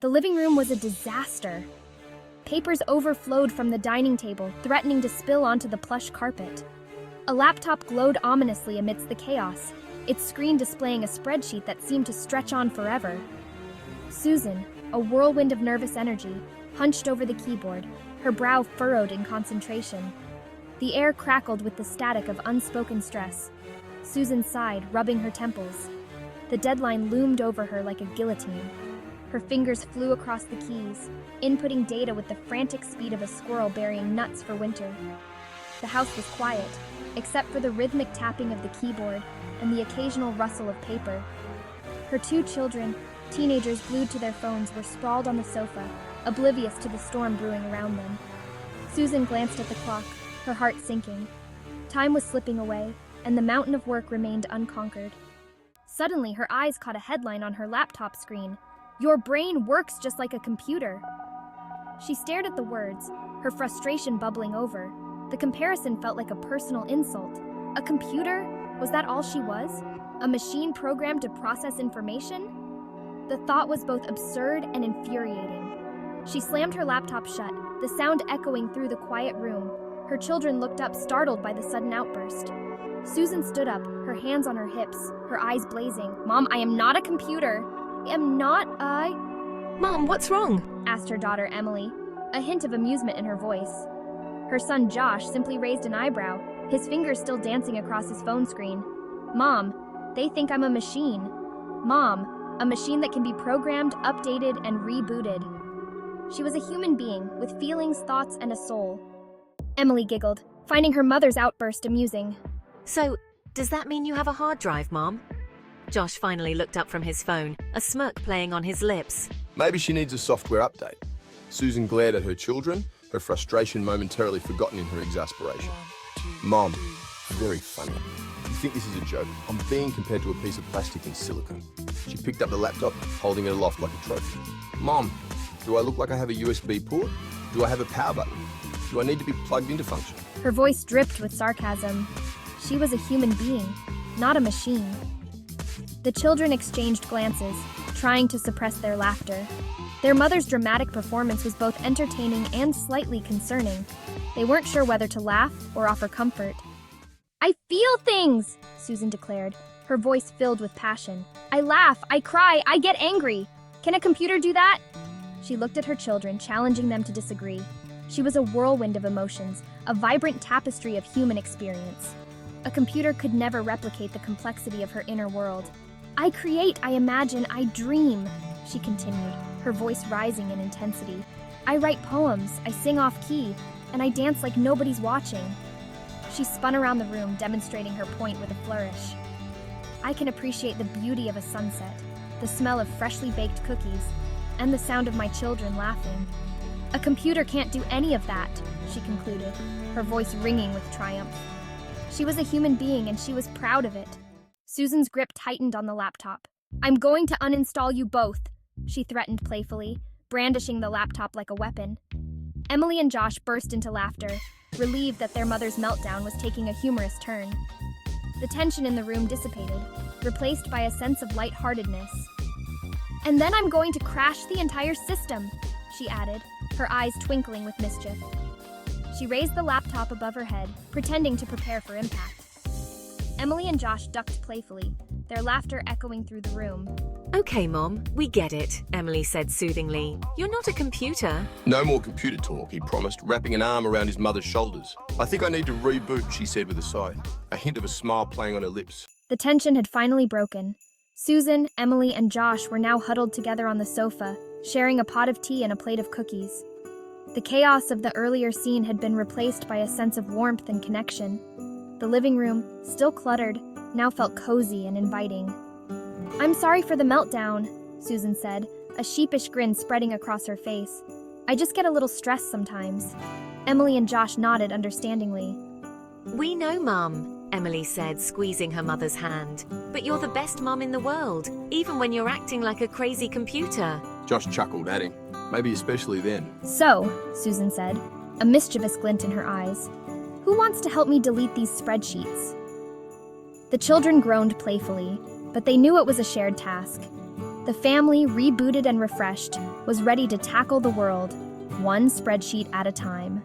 The living room was a disaster. Papers overflowed from the dining table, threatening to spill onto the plush carpet. A laptop glowed ominously amidst the chaos, its screen displaying a spreadsheet that seemed to stretch on forever. Susan, a whirlwind of nervous energy, hunched over the keyboard, her brow furrowed in concentration. The air crackled with the static of unspoken stress. Susan sighed, rubbing her temples. The deadline loomed over her like a guillotine. Her fingers flew across the keys, inputting data with the frantic speed of a squirrel burying nuts for winter. The house was quiet, except for the rhythmic tapping of the keyboard and the occasional rustle of paper. Her two children, teenagers glued to their phones, were sprawled on the sofa, oblivious to the storm brewing around them. Susan glanced at the clock, her heart sinking. Time was slipping away, and the mountain of work remained unconquered. Suddenly, her eyes caught a headline on her laptop screen. "Your brain works just like a computer." She stared at the words, her frustration bubbling over. The comparison felt like a personal insult. A computer? Was that all she was? A machine programmed to process information? The thought was both absurd and infuriating. She slammed her laptop shut, the sound echoing through the quiet room. Her children looked up, startled by the sudden outburst. Susan stood up, her hands on her hips, her eyes blazing. "Mom, I am not a computer. Mom, what's wrong?" asked her daughter Emily, a hint of amusement in her voice. Her son Josh simply raised an eyebrow, his fingers still dancing across his phone screen. "Mom, they think I'm a machine. Mom, a machine that can be programmed, updated, and rebooted." She was a human being, with feelings, thoughts, and a soul. Emily giggled, finding her mother's outburst amusing. "So, does that mean you have a hard drive, Mom?" Josh finally looked up from his phone, a smirk playing on his lips. Maybe she needs a software update. Susan glared at her children, her frustration momentarily forgotten in her exasperation. "Mom, very funny. You think this is a joke? I'm being compared to a piece of plastic and silicone." She picked up the laptop, holding it aloft like a trophy. "Mom, do I look like I have a USB port? Do I have a power button? Do I need to be plugged into function?" Her voice dripped with sarcasm. She was a human being, not a machine. The children exchanged glances, trying to suppress their laughter. Their mother's dramatic performance was both entertaining and slightly concerning. They weren't sure whether to laugh or offer comfort. "I feel things," Susan declared, her voice filled with passion. "I laugh, I cry, I get angry. Can a computer do that?" She looked at her children, challenging them to disagree. She was a whirlwind of emotions, a vibrant tapestry of human experience. A computer could never replicate the complexity of her inner world. "I create, I imagine, I dream," she continued, her voice rising in intensity. "I write poems, I sing off-key, and I dance like nobody's watching." She spun around the room, demonstrating her point with a flourish. "I can appreciate the beauty of a sunset, the smell of freshly baked cookies, and the sound of my children laughing. A computer can't do any of that," she concluded, her voice ringing with triumph. She was a human being, and she was proud of it. Susan's grip tightened on the laptop. "I'm going to uninstall you both," she threatened playfully, brandishing the laptop like a weapon. Emily and Josh burst into laughter, relieved that their mother's meltdown was taking a humorous turn. The tension in the room dissipated, replaced by a sense of lightheartedness. "And then I'm going to crash the entire system," she added, her eyes twinkling with mischief. She raised the laptop above her head, pretending to prepare for impact. Emily and Josh ducked playfully, their laughter echoing through the room. "Okay, Mom, we get it," Emily said soothingly. "You're not a computer." "No more computer talk," he promised, wrapping an arm around his mother's shoulders. "I think I need to reboot," she said with a sigh, a hint of a smile playing on her lips. The tension had finally broken. Susan, Emily, and Josh were now huddled together on the sofa, sharing a pot of tea and a plate of cookies. The chaos of the earlier scene had been replaced by a sense of warmth and connection. The living room, still cluttered, now felt cozy and inviting. "I'm sorry for the meltdown," Susan said, a sheepish grin spreading across her face. "I just get a little stressed sometimes." Emily and Josh nodded understandingly. "We know, Mum," Emily said, squeezing her mother's hand. "But you're the best mum in the world, even when you're acting like a crazy computer." Josh chuckled, adding, "Maybe especially then." "So," Susan said, a mischievous glint in her eyes, "who wants to help me delete these spreadsheets?" The children groaned playfully, but they knew it was a shared task. The family, rebooted and refreshed, was ready to tackle the world, one spreadsheet at a time.